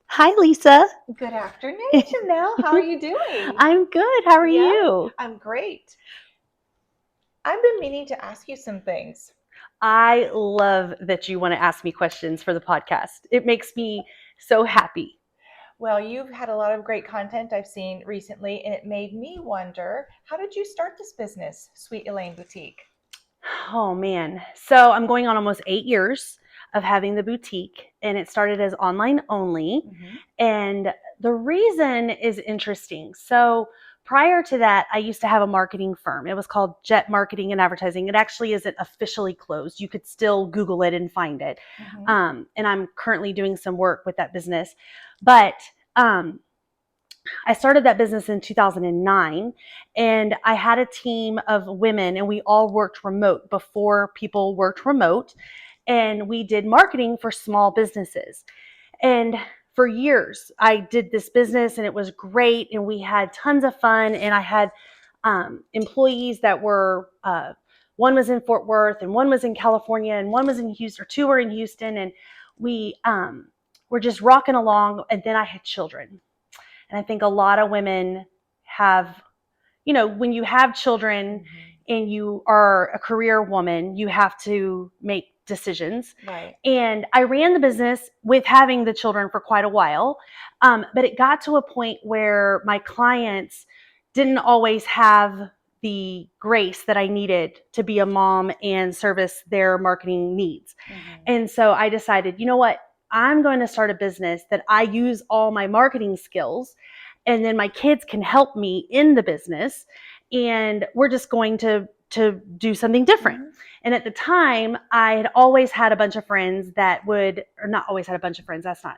Hi, Lisa. Good afternoon, Janell. How are you doing? I'm good. How are Yeah, you? I'm great. I've been meaning to ask you some things. I love that you want to ask me questions for the podcast. It makes me so happy. Well, you've had a lot of great content I've seen recently, and it made me wonder, how did you start this business, Sweet Elaine Boutique? Oh, man. So I'm going on almost 8 years of having the boutique, and it started as online only. Mm-hmm. And the reason is interesting. So prior to that, I used to have a marketing firm. It was called Jet Marketing and Advertising. It actually isn't officially closed. You could still Google it and find it. Mm-hmm. And I'm currently doing some work with that business. But I started that business in 2009, and I had a team of women, and we all worked remote before people worked remote. And we did marketing for small businesses. And for years, I did this business, and it was great. And we had tons of fun. And I had employees that were, one was in Fort Worth, and one was in California, and one was in Houston, or two were in Houston. And we were just rocking along. And then I had children. And I think a lot of women have, when you have children and you are a career woman, you have to make decisions. Right. And I ran the business with having the children for quite a while. But it got to a point where my clients didn't always have the grace that I needed to be a mom and service their marketing needs. And so I decided, you know what? I'm going to start a business that I use all my marketing skills, and then my kids can help me in the business, and we're just going to do something different. Mm-hmm. And at the time, I had always had a bunch of friends that would, or not always had a bunch of friends, that's not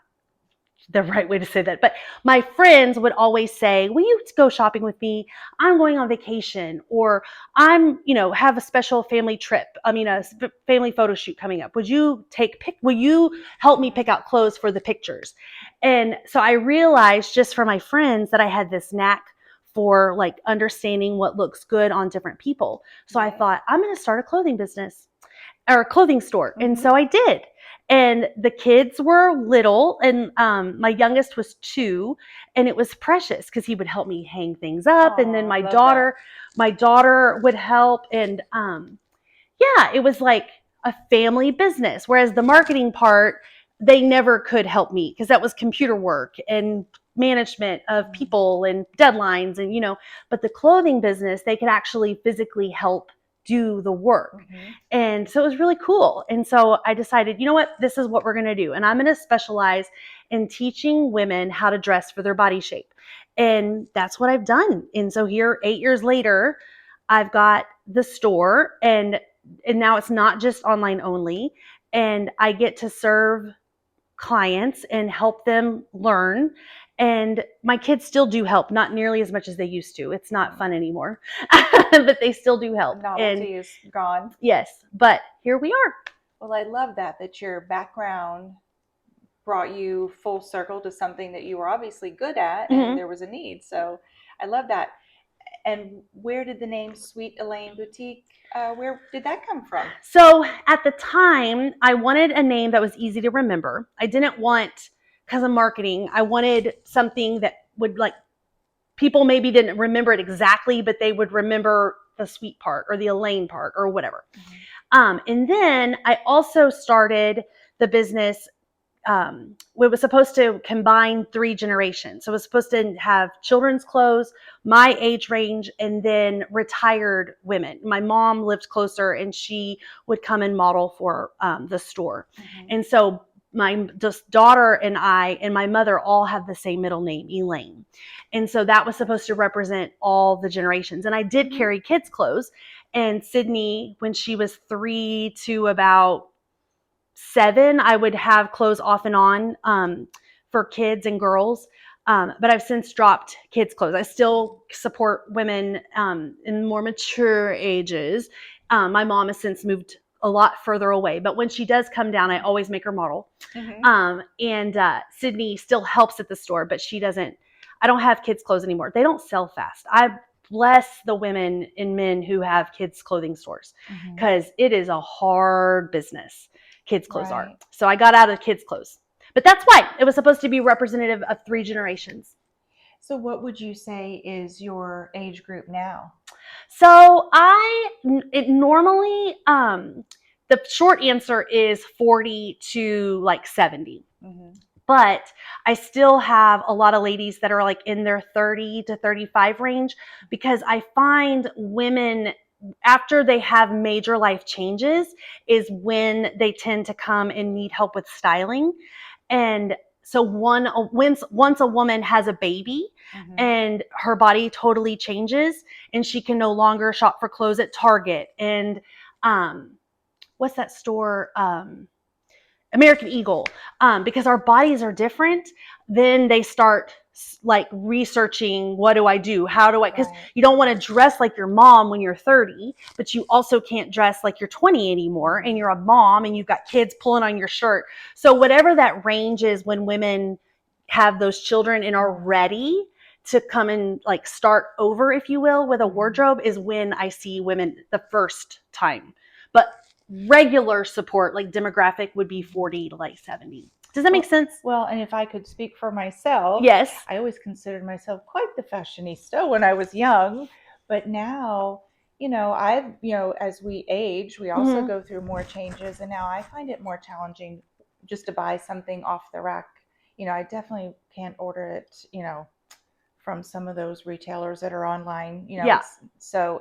the right way to say that, but my friends would always say, will you go shopping with me? I'm going on vacation, or I'm, have a special family trip. A family photo shoot coming up. Will you help me pick out clothes for the pictures? And so I realized just from my friends that I had this knack for like understanding what looks good on different people. So I thought, I'm going to start a clothing business or a clothing store. Mm-hmm. And so I did. And the kids were little, and my youngest was 2, and it was precious because he would help me hang things up. And then my daughter would help. And yeah, it was like a family business. Whereas the marketing part, they never could help me because that was computer work and management of people and deadlines, and but the clothing business, they could actually physically help do the work. And so it was really cool. And so I decided, you know what, this is what we're going to do. And I'm going to specialize in teaching women how to dress for their body shape. And that's what I've done. And so here, 8 years later, I've got the store, and now it's not just online only. And I get to serve clients and help them learn. And my kids still do help, not nearly as much as they used to. It's not fun anymore, but they still do help. Novelty is gone. Yes, but here we are. Well, I love that your background brought you full circle to something that you were obviously good at, and there was a need. So I love that. And where did the name Sweet Elaine Boutique, where did that come from? So at the time, I wanted a name that was easy to remember. I didn't want, because of marketing, I wanted something that would, like, people maybe didn't remember it exactly, but they would remember the sweet part or the Elaine part or whatever. And then I also started the business. We was supposed to combine 3 generations. So it was supposed to have children's clothes, my age range, and then retired women. My mom lived closer, and she would come and model for the store. And so my daughter and I and my mother all have the same middle name, Elaine. And so that was supposed to represent all the generations. And I did carry kids' clothes. And Sydney, when she was 3 to about 7, I would have clothes off and on for kids and girls. But I've since dropped kids' clothes. I still support women in more mature ages. My mom has since moved a lot further away, but when she does come down, I always make her model. And Sydney still helps at the store, but she doesn't. I don't have kids' clothes anymore. They don't sell fast. I bless the women and men who have kids' clothing stores, because it is a hard business. Kids' clothes are. So I got out of kids' clothes. But that's why it was supposed to be representative of 3 generations. So what would you say is your age group now? So it normally, the short answer is 40 to like 70. Mm-hmm. But I still have a lot of ladies that are like in their 30 to 35 range, because I find women, after they have major life changes, is when they tend to come and need help with styling. And so once a woman has a baby, Mm-hmm. and her body totally changes, and she can no longer shop for clothes at Target and what's that store? American Eagle, because our bodies are different. Then they start like researching, what do I do? How do I, because Right. you don't want to dress like your mom when you're 30, but you also can't dress like you're 20 anymore, and you're a mom and you've got kids pulling on your shirt. So whatever that range is when women have those children and are ready to come and like start over, if you will, with a wardrobe, is when I see women the first time. But regular support, like demographic, would be 40 to like 70. Does that make sense? Well, and if I could speak for myself, Yes. I always considered myself quite the fashionista when I was young, but now, as we age, we also Mhm. go through more changes, and now I find it more challenging just to buy something off the rack. I definitely can't order it, from some of those retailers that are online. Yeah.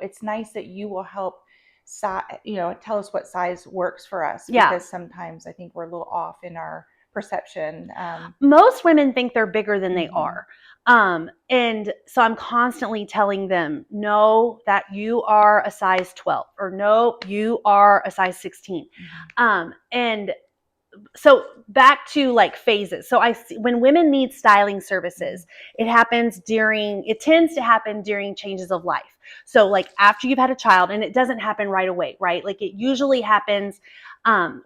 It's nice that you will help tell us what size works for us, Yeah. because sometimes I think we're a little off in our perception. Most women think they're bigger than they Mhm. are. And so I'm constantly telling them, no, that you are a size 12, or no, you are a size 16. And so back to like phases. So I see when women need styling services, it tends to happen during changes of life. So like after you've had a child, and it doesn't happen right away, right? Like it usually happens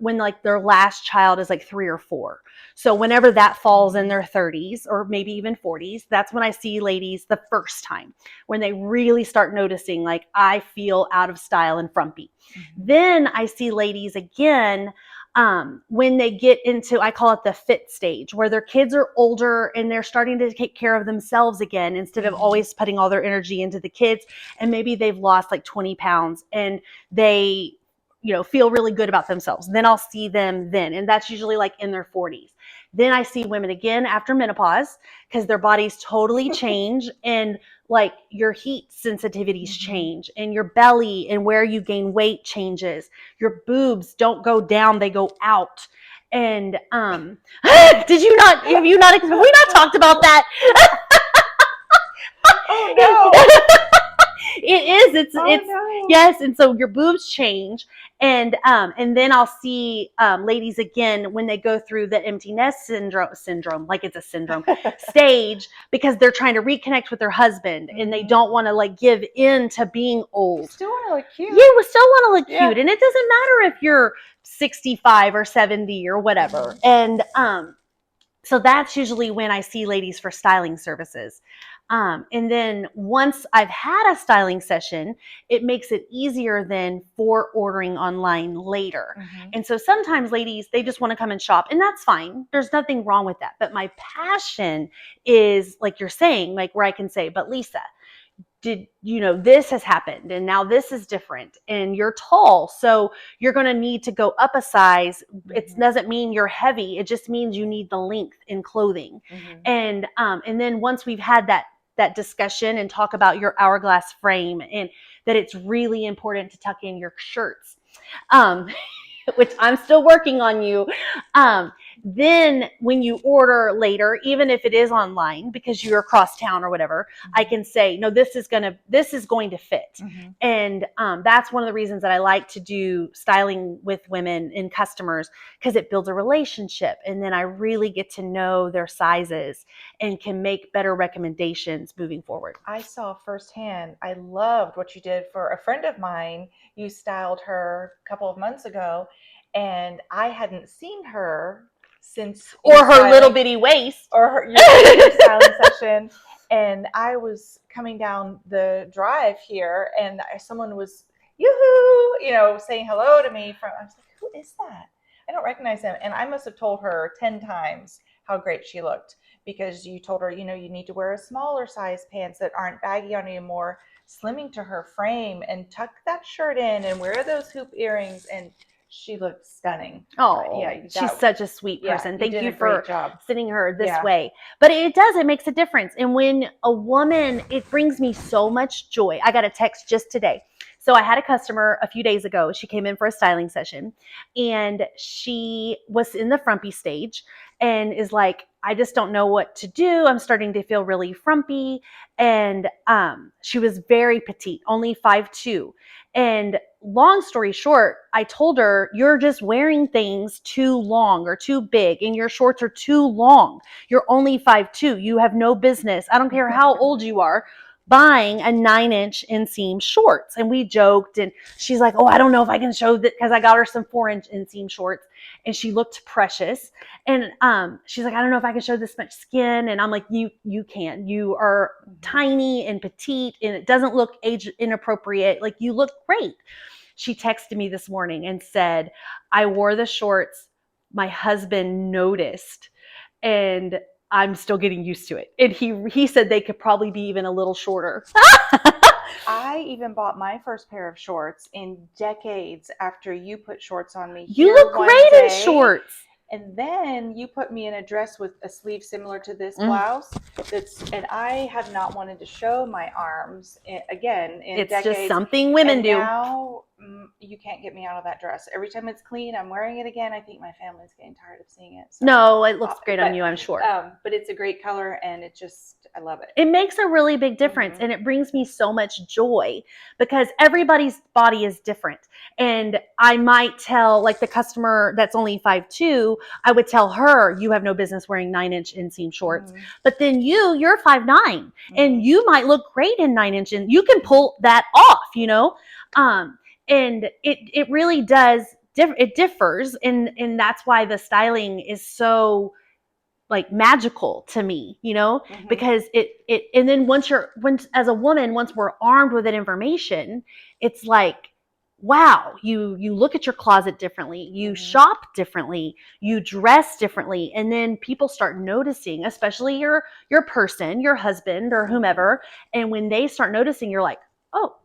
when like their last child is like 3 or 4. So whenever that falls in their 30s or maybe even 40s, that's when I see ladies the first time, when they really start noticing like, I feel out of style and frumpy. Then I see ladies again when they get into, I call it the fit stage, where their kids are older and they're starting to take care of themselves again, instead of always putting all their energy into the kids. And maybe they've lost like 20 pounds and they, feel really good about themselves. Then I'll see them then. And that's usually like in their 40s. Then I see women again after menopause, because their bodies totally change, and like your heat sensitivities change, and your belly and where you gain weight changes. Your boobs don't go down, they go out. And have you not have we not talked about that? Oh no. It is. It's No. yes. And so your boobs change, and then I'll see ladies again when they go through the empty nest syndrome, like it's a syndrome stage, because they're trying to reconnect with their husband, and they don't want to like give in to being old. You still want to look cute. Yeah, we still want to look Yeah. cute, and it doesn't matter if you're 65 or 70 or whatever. And so that's usually when I see ladies for styling services. And then once I've had a styling session, it makes it easier then for ordering online later. And so sometimes ladies, they just want to come and shop, and that's fine. There's nothing wrong with that. But my passion is, like you're saying, like where I can say, but Lisa, this has happened, and now this is different, and you're tall, so you're going to need to go up a size. It doesn't mean you're heavy. It just means you need the length in clothing. And then once we've had that discussion and talk about your hourglass frame, and that it's really important to tuck in your shirts, which I'm still working on you. Then when you order later, even if it is online because you're across town or whatever, I can say, no, this is going to fit. And that's one of the reasons that I like to do styling with women and customers, because it builds a relationship. And then I really get to know their sizes and can make better recommendations moving forward. I saw firsthand, I loved what you did for a friend of mine. You styled her a couple of months ago, and I hadn't seen her since, or her little bitty waist, or your styling session. And I was coming down the drive here, and someone was yoo-hoo, saying hello to me. I was like, who is that? I don't recognize him. And I must have told her 10 times how great she looked, because you told her, you know, you need to wear a smaller size pants that aren't baggy on you, more slimming to her frame, and tuck that shirt in and wear those hoop earrings. And she looked stunning. Oh, Yeah, she's such a sweet yeah, person. you Thank did you a great for job. sending her this Yeah. way. But it makes a difference. And when a woman, it brings me so much joy. I got a text just today. So I had a customer a few days ago. She came in for a styling session, and she was in the frumpy stage and is like, I just don't know what to do. I'm starting to feel really frumpy. And she was very petite, only 5'2". And long story short, I told her, you're just wearing things too long or too big, and your shorts are too long. You're only 5'2". You have no business. I don't care how old you are, buying a 9-inch inseam shorts. And we joked, and she's like, oh, I don't know if I can show that, because I got her some 4-inch inseam shorts, and she looked precious. And she's like, I don't know if I can show this much skin. And I'm like, you can. You are tiny and petite, and it doesn't look age inappropriate. Like, you look great. She texted me this morning and said, I wore the shorts. My husband noticed, and I'm still getting used to it. And he said they could probably be even a little shorter. I even bought my first pair of shorts in decades after you put shorts on me. You look great in shorts. And then you put me in a dress with a sleeve similar to this blouse. And I have not wanted to show my arms again in it's decades. Just something women do. Now you can't get me out of that dress. Every time it's clean, I'm wearing it again. I think my family's getting tired of seeing it. So. No, it looks great on you, I'm sure. But it's a great color, and I love it. It makes a really big difference, and it brings me so much joy, because everybody's body is different. And I might tell, like, the customer that's only 5'2", I would tell her, you have no business wearing 9-inch inseam shorts. But then you're 5'9", and you might look great in 9-inch, and you can pull that off, you know? And it really does, it differs. And that's why the styling is so, like, magical to me, you know, because and then as a woman, once we're armed with that information, it's like, wow, you look at your closet differently, you shop differently, you dress differently. And then people start noticing, especially your person, your husband or whomever. And when they start noticing, you're like, oh,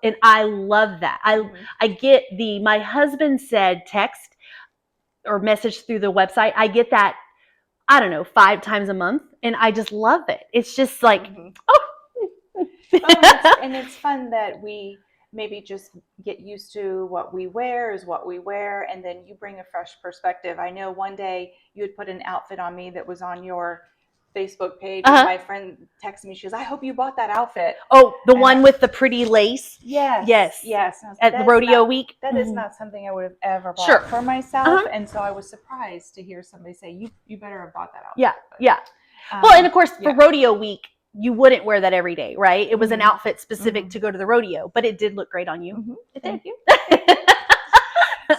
and I love that. I get my husband said text or message through the website. I get that, I don't know, 5 times a month. And I just love it. It's just like, and it's fun that we maybe just get used to what we wear is what we wear. And then you bring a fresh perspective. I know one day you had put an outfit on me that was on your Facebook page. And my friend texted me. She goes, I hope you bought that outfit. Oh, the one with the pretty lace? Yes. At the rodeo week? That is not something I would have ever bought for myself. And so I was surprised to hear somebody say, you better have bought that outfit. Yeah. Well, and of course, for rodeo week, you wouldn't wear that every day, right? It was an outfit specific to go to the rodeo, but it did look great on you. Thank you.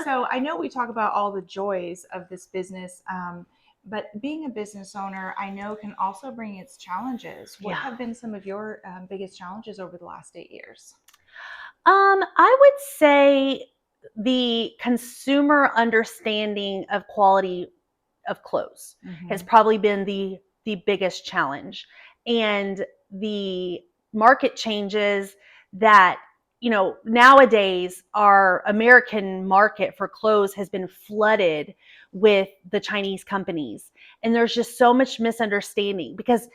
So I know we talk about all the joys of this business, but being a business owner, I know, can also bring its challenges. What have been some of your biggest challenges over the last 8 years? I would say the consumer understanding of quality of clothes has probably been the biggest challenge. And the market changes that, you know, nowadays our American market for clothes has been flooded with the Chinese companies. And there's just so much misunderstanding, because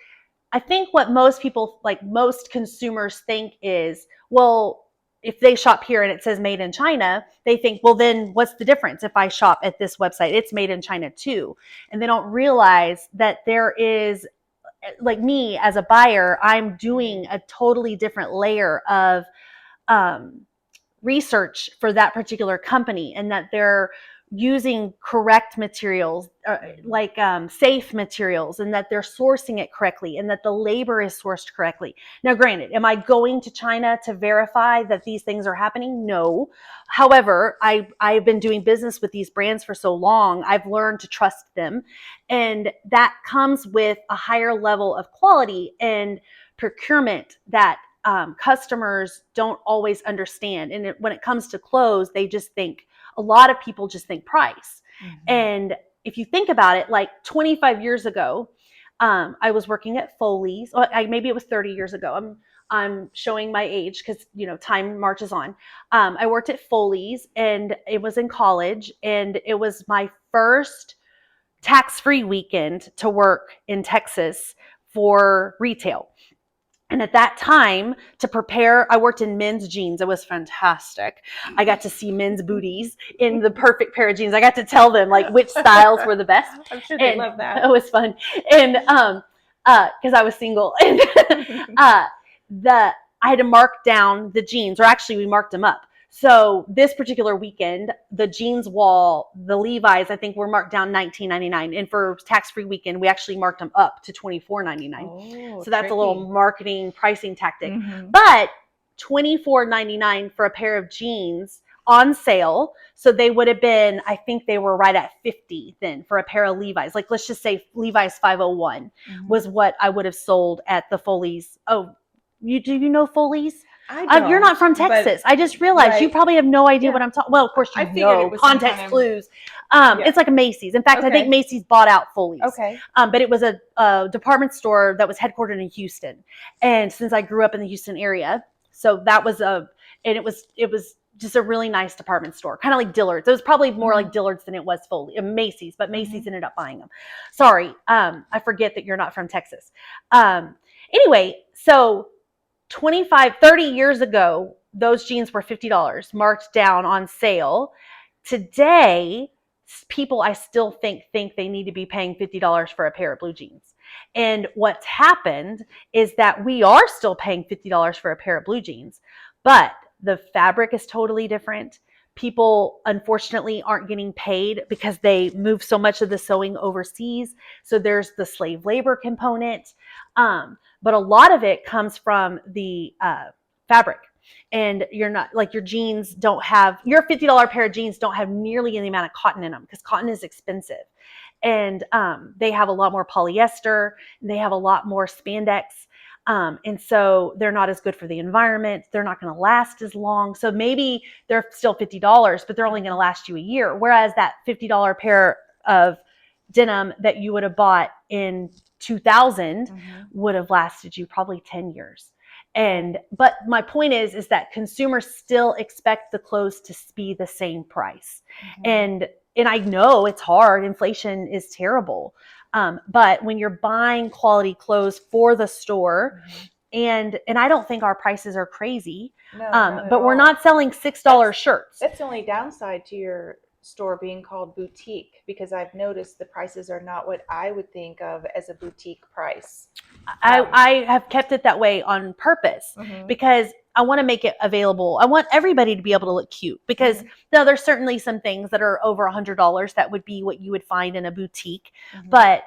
I think what most people, like most consumers, think is, well, if they shop here and it says made in China, they think, well, then what's the difference if I shop at this website? It's made in China too. And they don't realize that there is, like me as a buyer, I'm doing a totally different layer of research for that particular company, and that they're using correct materials, like safe materials, and that they're sourcing it correctly, and that the labor is sourced correctly. Now, granted, am I going to China to verify that these things are happening? No. However, I've been doing business with these brands for so long, I've learned to trust them. And that comes with a higher level of quality and procurement that customers don't always understand. And when it comes to clothes, they just think, a lot of people just think price. Mm-hmm. And if you think about it, like 25 years ago, I was working at Foley's. Maybe it was 30 years ago. I'm showing my age because, time marches on. I worked at Foley's, and it was in college, and it was my first tax-free weekend to work in Texas for retail. And at that time, to prepare, I worked in men's jeans. It was fantastic. I got to see men's booties in the perfect pair of jeans. I got to tell them like which styles were the best. I'm sure they love that. It was fun. And because I was single, and I had to mark down the jeans, or actually we marked them up. So this particular weekend, the jeans wall, the Levi's, I think were marked down $19.99, and for tax-free weekend, we actually marked them up to $24.99. Oh, so that's tricky. a little marketing pricing tactic. Mm-hmm. But $24.99 for a pair of jeans on sale. So they would have been, I think they were right at $50 then for a pair of Levi's. Like, let's just say Levi's 501 was what I would have sold at the Foley's. Oh, do you know Foley's? You're not from Texas. I just realized you probably have no idea what I'm talking. Well, of course you know. Context clues. It's like a Macy's. In fact, I think Macy's bought out Foley's. Okay. But it was a department store that was headquartered in Houston, and since I grew up in the Houston area, so that was it was just a really nice department store, kind of like Dillard's. It was probably more like Dillard's than it was Macy's, but Macy's ended up buying them. Sorry, I forget that you're not from Texas. Anyway, so 30 years ago, those jeans were $50 marked down on sale. Today, people I still think they need to be paying $50 for a pair of blue jeans. And what's happened is that we are still paying $50 for a pair of blue jeans, but the fabric is totally different. People, unfortunately, aren't getting paid because they move so much of the sewing overseas. So there's the slave labor component. But a lot of it comes from the fabric. And you're not like your jeans don't have, your $50 pair of jeans don't have nearly any amount of cotton in them because cotton is expensive. And they have a lot more polyester, and they have a lot more spandex. And so they're not as good for the environment. They're not going to last as long. So maybe they're still $50, but they're only going to last you a year. Whereas that $50 pair of denim that you would have bought in 2000 would have lasted you probably 10 years. But my point is that consumers still expect the clothes to be the same price. And I know it's hard. Inflation is terrible. But when you're buying quality clothes for the store, and I don't think our prices are crazy, but we're not selling $6 shirts. That's the only downside to your store being called boutique, because I've noticed the prices are not what I would think of as a boutique price. I have kept it that way on purpose because I want to make it available. I want everybody to be able to look cute because now there's certainly some things that are over $100 that would be what you would find in a boutique, but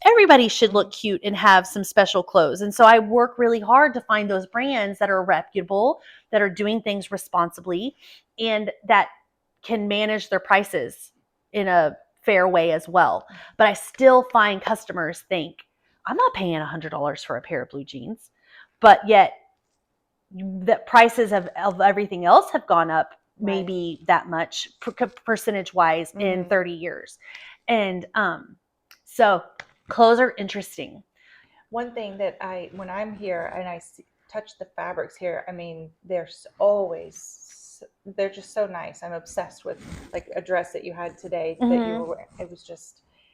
everybody should look cute and have some special clothes. And so I work really hard to find those brands that are reputable, that are doing things responsibly, and that can manage their prices in a fair way as well. But I still find customers think, I'm not paying $100 for a pair of blue jeans, but yet the prices of everything else have gone up maybe that much percentage wise in 30 years. And so clothes are interesting. One thing that when I'm here and I touch the fabrics here, I mean, they're just so nice. I'm obsessed with like a dress that you had today that you were wearing.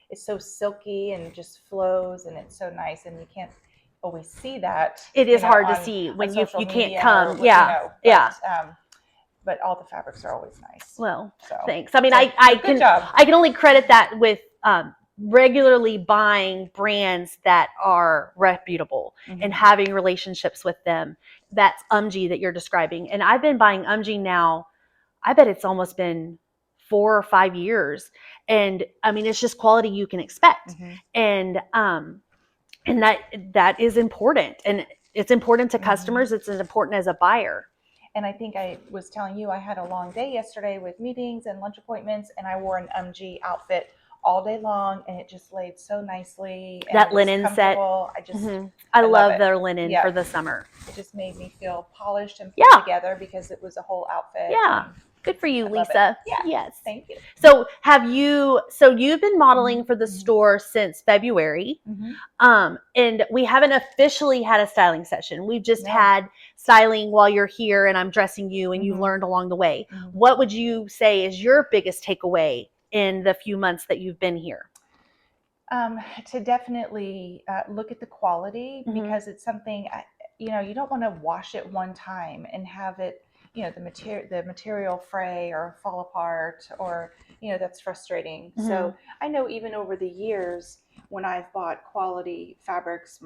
It's so silky and just flows, and it's so nice, and you can't always see that. It is hard to see when you can't come. But all the fabrics are always nice. Well, thanks. I mean, I can only credit that with regularly buying brands that are reputable and having relationships with them. That's UMG that you're describing. And I've been buying UMG now, I bet it's almost been 4 or 5 years. And I mean, it's just quality you can expect. And that is important. And it's important to customers. It's as important as a buyer. And I think I was telling you, I had a long day yesterday with meetings and lunch appointments, and I wore an UMG outfit all day long, and it just laid so nicely. And that linen set. I love their linen for the summer. It just made me feel polished and put together because it was a whole outfit. Yeah. Good for you, I love it. Lisa. Yeah. Yes. Thank you. So you've been modeling for the store since February. And we haven't officially had a styling session. We've just had styling while you're here and I'm dressing you and you've learned along the way. What would you say is your biggest takeaway in the few months that you've been here? To definitely look at the quality, because it's something, you don't want to wash it one time and have it, the material fray or fall apart, or that's frustrating. So I know even over the years when I've bought quality fabrics,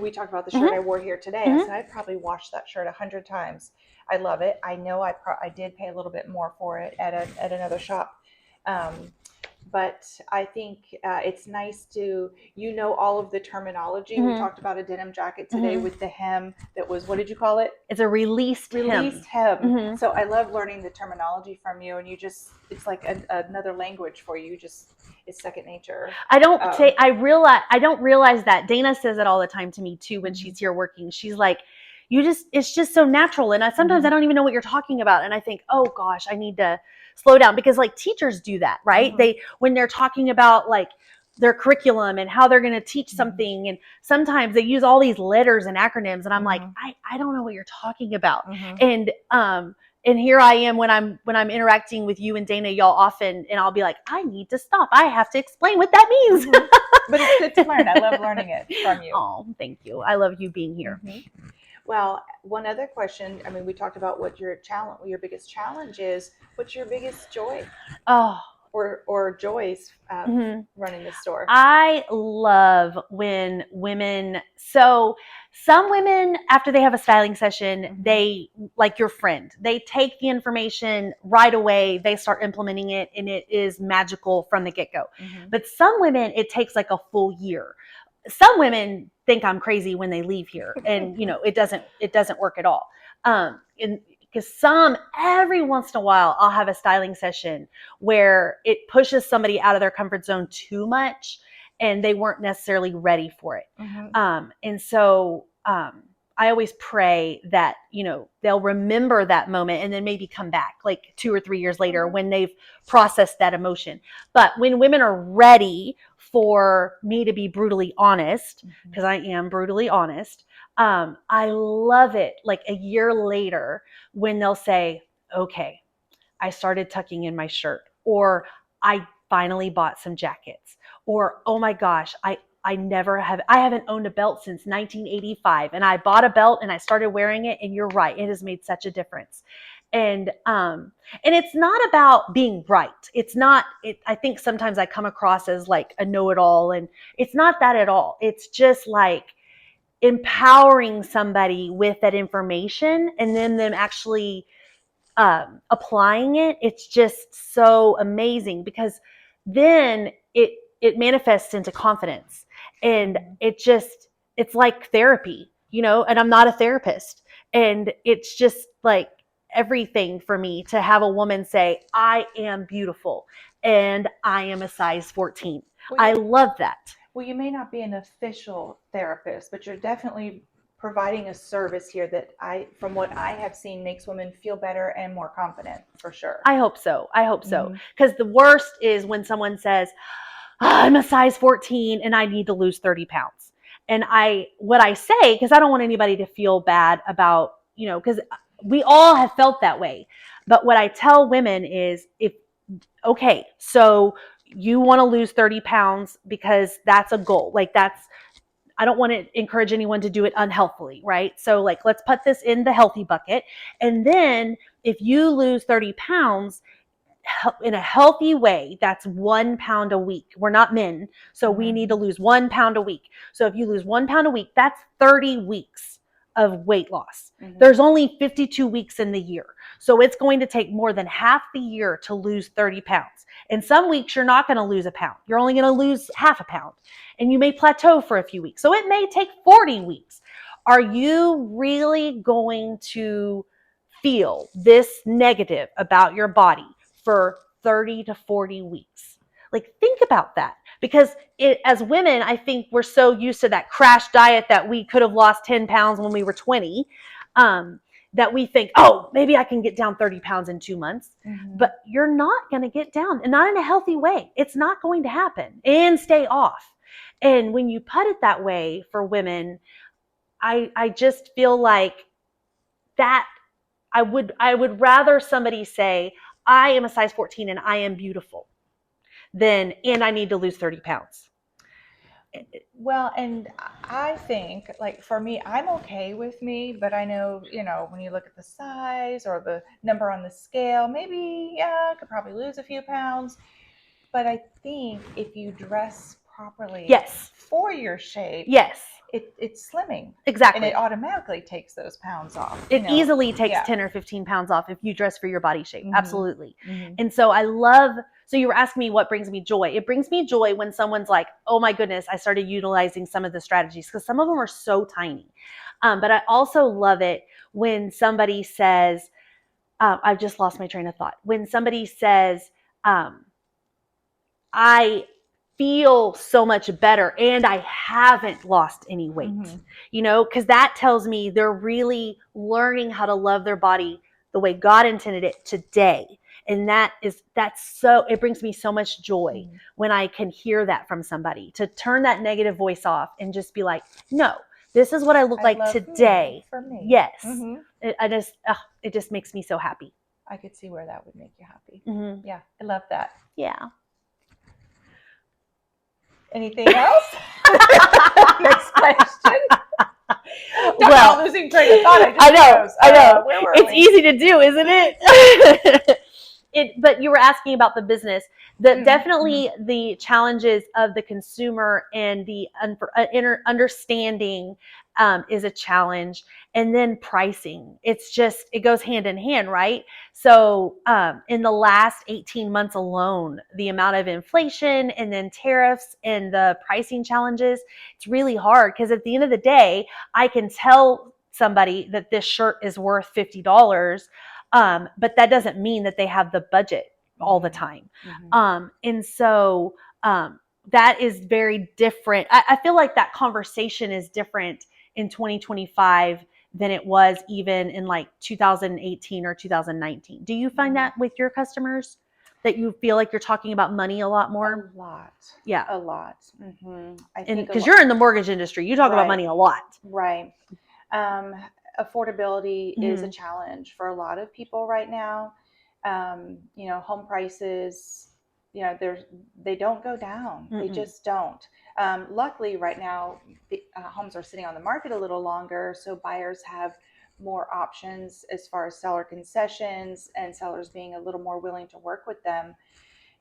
we talked about the shirt I wore here today. I said I'd probably washed that shirt 100 times. I love it. I know I did pay a little bit more for it at another shop. But I think it's nice to, all of the terminology. We talked about a denim jacket today with the hem that was, what did you call it? It's a released hem. So I love learning the terminology from you, and it's like another language for you. It's second nature. I don't realize that. Dana says it all the time to me too when she's here working. She's like, it's just so natural. And sometimes I don't even know what you're talking about. And I think, oh gosh, I need to slow down, because like teachers do that, right? When they're talking about like their curriculum and how they're going to teach something. And sometimes they use all these letters and acronyms. And I'm like, I don't know what you're talking about. And here I am when I'm interacting with you and Dana, y'all often, and I'll be like, I need to stop. I have to explain what that means. But it's good to learn. I love learning it from you. Oh, thank you. I love you being here. Well, one other question. I mean, we talked about what your biggest challenge is. What's your biggest joy? Or joys running the store? I love when women, so some women, after they have a styling session, they, like your friend, they take the information right away, they start implementing it, and it is magical from the get-go. But some women, it takes like a full year. Some women think I'm crazy when they leave here, and it doesn't work at all. Because every once in a while, I'll have a styling session where it pushes somebody out of their comfort zone too much, and they weren't necessarily ready for it. And so I always pray that they'll remember that moment and then maybe come back like 2 or 3 years later when they've processed that emotion. But when women are ready for me to be brutally honest, because I am brutally honest, I love it like a year later when they'll say, okay, I started tucking in my shirt, or I finally bought some jackets, or, oh my gosh, I haven't owned a belt since 1985, and I bought a belt and I started wearing it, and you're right, it has made such a difference. And it's not about being right. It's not, I think sometimes I come across as like a know-it-all, and it's not that at all. It's just like empowering somebody with that information and then them actually applying it. It's just so amazing, because then it manifests into confidence, and it's like therapy, and I'm not a therapist, and it's just like everything for me to have a woman say, I am beautiful and I am a size 14. I love that. Well, you may not be an official therapist, but you're definitely providing a service here that from what I have seen, makes women feel better and more confident, for sure. I hope so. Because the worst is when someone says, I'm a size 14 and I need to lose 30 pounds. And what I say, because I don't want anybody to feel bad about, because we all have felt that way. But what I tell women is, okay, so you want to lose 30 pounds because that's a goal. Like I don't want to encourage anyone to do it unhealthily, right? So like, let's put this in the healthy bucket. And then if you lose 30 pounds in a healthy way, that's 1 pound a week. We're not men, so we need to lose 1 pound a week. So if you lose 1 pound a week, that's 30 weeks of weight loss. There's only 52 weeks in the year. So it's going to take more than half the year to lose 30 pounds. And some weeks you're not going to lose a pound. You're only going to lose half a pound. And you may plateau for a few weeks. So it may take 40 weeks. Are you really going to feel this negative about your body for 30 to 40 weeks? Like, think about that. Because as women, I think we're so used to that crash diet that we could have lost 10 pounds when we were 20. that we think, oh, maybe I can get down 30 pounds in 2 months, Mm-hmm. but you're not going to get down, and not in a healthy way. It's not going to happen, and stay off. And when you put it that way for women, I just feel like that I would rather somebody say, I am a size 14 and I am beautiful, than, and I need to lose 30 pounds. Well, and I think, like, for me, I'm okay with me, but I know, when you look at the size or the number on the scale, maybe, yeah, I could probably lose a few pounds. But I think if you dress properly Yes. for your shape, Yes. It's slimming. Exactly. And it automatically takes those pounds off. It easily takes 10 or 15 pounds off if you dress for your body shape. Mhm. Absolutely. Mhm. And so so you were asking me what brings me joy. It brings me joy when someone's like, oh my goodness, I started utilizing some of the strategies, because some of them are so tiny. But I also love it when somebody says, I've just lost my train of thought. When somebody says, I feel so much better and I haven't lost any weight, because that tells me they're really learning how to love their body the way God intended it today. And it brings me so much joy when I can hear that from somebody, to turn that negative voice off and just be like, no, this is what I look like today. For me. Yes. It just makes me so happy. I could see where that would make you happy. Mm-hmm. Yeah. I love that. Yeah. Anything else? Next question. Well, losing train of thought. I know. Where were it's we? easy to do, isn't it? But you were asking about the business. Definitely the challenges of the consumer and the understanding is a challenge. And then pricing. It goes hand in hand, right? So in the last 18 months alone, the amount of inflation and then tariffs and the pricing challenges, it's really hard, because at the end of the day, I can tell somebody that this shirt is worth $50, but that doesn't mean that they have the budget all the time. And so that is very different. I feel like that conversation is different in 2025 than it was even in like 2018 or 2019. Do you find that with your customers, that you feel like you're talking about money a lot more? A lot. Yeah. A lot. I think because you're in the mortgage industry, you talk about money a lot. Right. Affordability is a challenge for a lot of people right now. Home prices, they don't go down. They just don't. Luckily, right now, the homes are sitting on the market a little longer, so buyers have more options as far as seller concessions and sellers being a little more willing to work with them.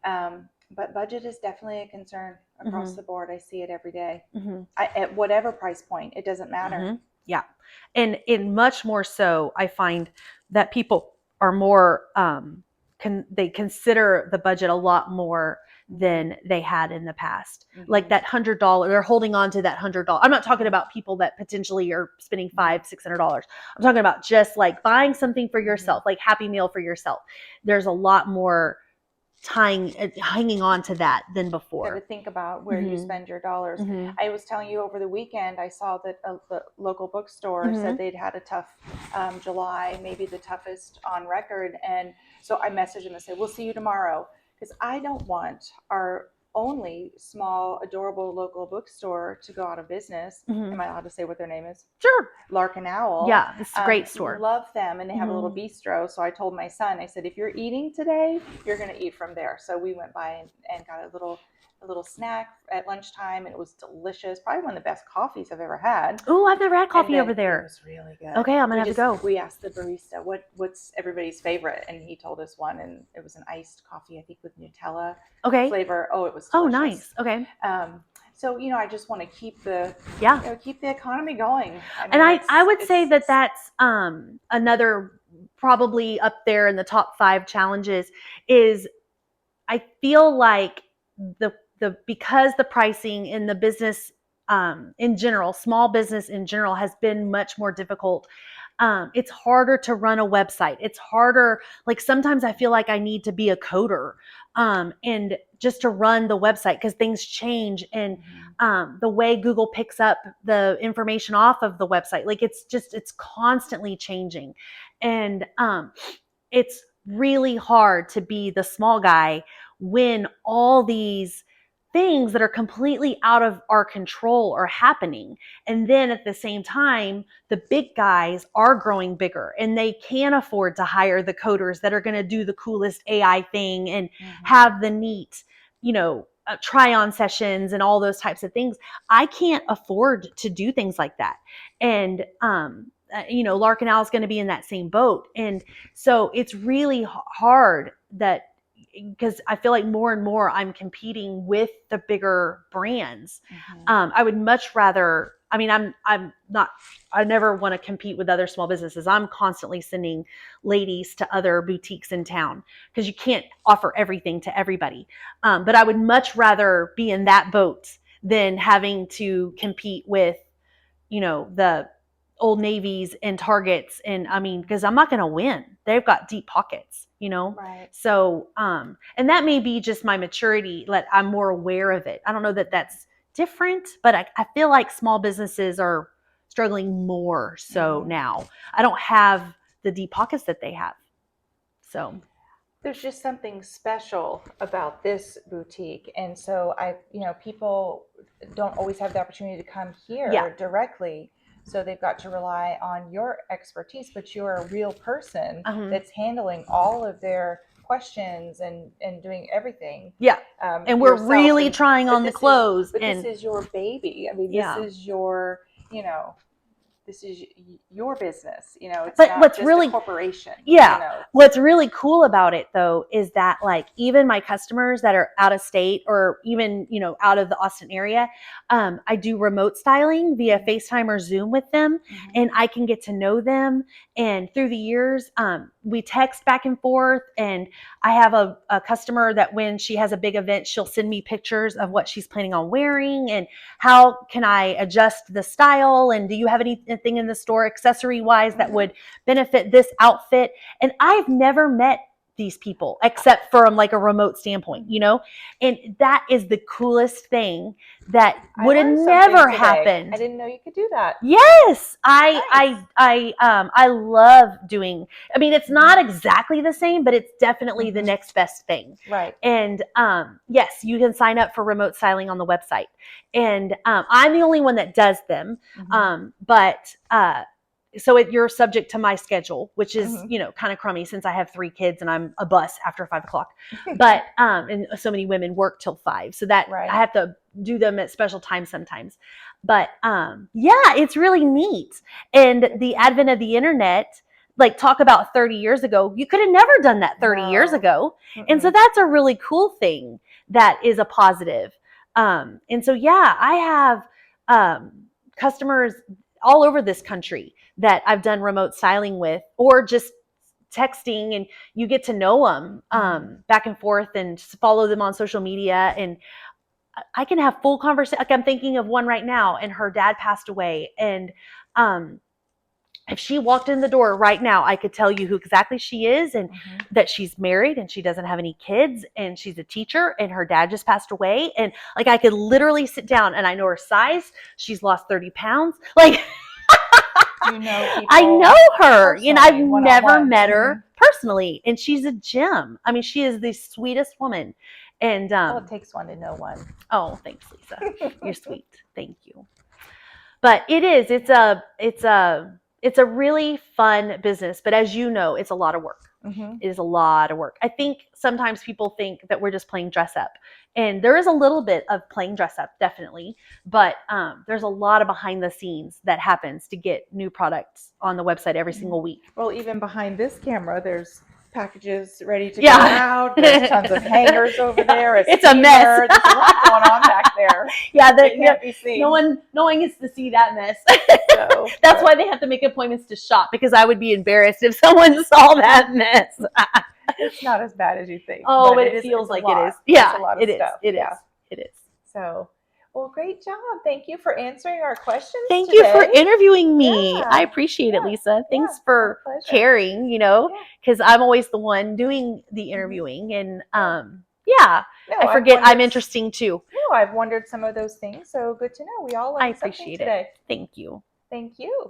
But budget is definitely a concern across the board. I see it every day. At whatever price point, it doesn't matter. Yeah. And much more so, I find that people are more, they consider the budget a lot more than they had in the past. Like that $100, they're holding on to that $100. I'm not talking about people that potentially are spending $500-$600. I'm talking about just like buying something for yourself, like Happy Meal for yourself. There's a lot more hanging on to that than before. You got to think about where you spend your dollars. I was telling you over the weekend, I saw that the local bookstore said they'd had a tough July, maybe the toughest on record. And so I messaged them and said, we'll see you tomorrow. Because I don't want our only small, adorable local bookstore to go out of business. Am I allowed to say what their name is? Sure. Lark and Owl. Yeah, it's a great store. Love them. And they have a little bistro. So I told my son, I said, if you're eating today, you're going to eat from there. So we went by and got a little snack at lunchtime, and it was delicious. Probably one of the best coffees I've ever had. Oh, I've never had coffee over there. It was really good. Okay, I'm gonna have to go. We asked the barista what's everybody's favorite, and he told us one, and it was an iced coffee, I think with Nutella flavor. Oh, it was delicious. Oh, nice. Okay. So I just want to keep the economy going. I would say that's another, probably up there in the top 5 challenges, is I feel like because the pricing in the business in general, small business in general, has been much more difficult. It's harder to run a website. It's harder. Like sometimes I feel like I need to be a coder and just to run the website because things change and the way Google picks up the information off of the website, like it's constantly changing. And it's really hard to be the small guy when all these things that are completely out of our control are happening. And then at the same time, the big guys are growing bigger and they can afford to hire the coders that are going to do the coolest AI thing and have the neat, try on sessions and all those types of things. I can't afford to do things like that. And, Larkenau is going to be in that same boat. And so it's really hard because I feel like more and more I'm competing with the bigger brands. I would much rather, I never want to compete with other small businesses. I'm constantly sending ladies to other boutiques in town because you can't offer everything to everybody. But I would much rather be in that boat than having to compete with, the Old Navies and Targets. And because I'm not going to win. They've got deep pockets, Right. So, and that may be just my maturity, that I'm more aware of it. I don't know that that's different, but I feel like small businesses are struggling more so now. I don't have the deep pockets that they have. So there's just something special about this boutique. And so people don't always have the opportunity to come here directly. So they've got to rely on your expertise, but you're a real person that's handling all of their questions and doing everything. Yeah. And we're really trying on the clothes. This is your baby. This is your, this is your business, it's not what's just really a corporation. What's really cool about it though is that like even my customers that are out of state or even out of the Austin area, I do remote styling via FaceTime or Zoom with them, and I can get to know them. And through the years, we text back and forth. And I have a customer that when she has a big event, she'll send me pictures of what she's planning on wearing and how can I adjust the style, and do you have anything in the store accessory wise that would benefit this outfit. And I've never met these people except from like a remote standpoint, and that is the coolest thing that would have never happened. I didn't know you could do that. Yes. I love doing, it's not exactly the same, but it's definitely the next best thing. Right. And yes, you can sign up for remote styling on the website. And I'm the only one that does them. But so you're subject to my schedule, which is, kind of crummy since I have 3 kids and I'm a bus after 5:00. But, and so many women work till 5. So that I have to do them at special times sometimes. But, it's really neat. And the advent of the internet, like talk about 30 years ago, you could have never done that 30 years ago. And so that's a really cool thing that is a positive. And so, I have, customers all over this country that I've done remote styling with, or just texting, and you get to know them back and forth and just follow them on social media. And I can have full conversation. Like I'm thinking of one right now, and her dad passed away. And if she walked in the door right now, I could tell you who exactly she is, and that she's married and she doesn't have any kids, and she's a teacher, and her dad just passed away. And like, I could literally sit down and I know her size. She's lost 30 pounds. Like, I know her, and I've never met her personally, and she's a gem. She is the sweetest woman. And it takes one to know one. Oh, thanks, Lisa. You're sweet. Thank you. But it's a really fun business, but as you know, it's a lot of work. It is a lot of work. I think sometimes people think that we're just playing dress up, and there is a little bit of playing dress up, definitely, but there's a lot of behind the scenes that happens to get new products on the website every single week. Well, even behind this camera, there's packages ready to go out. There's tons of hangers over there. It's a mess. There's a lot going on back there. It can't be seen. No one gets to see that mess. So, that's why they have to make appointments to shop, because I would be embarrassed if someone saw that mess. It's not as bad as you think. Oh, but it feels like it is. Yeah, it is. It is. So, well, great job. Thank you for answering our questions. Thank you for interviewing me. Yeah. I appreciate it, Lisa. Thanks for caring, because I'm always the one doing the interviewing. And Yeah. No, I forget I'm interesting too. No, I've wondered some of those things. So good to know. We all I learned something appreciate it. today. Thank you. Thank you.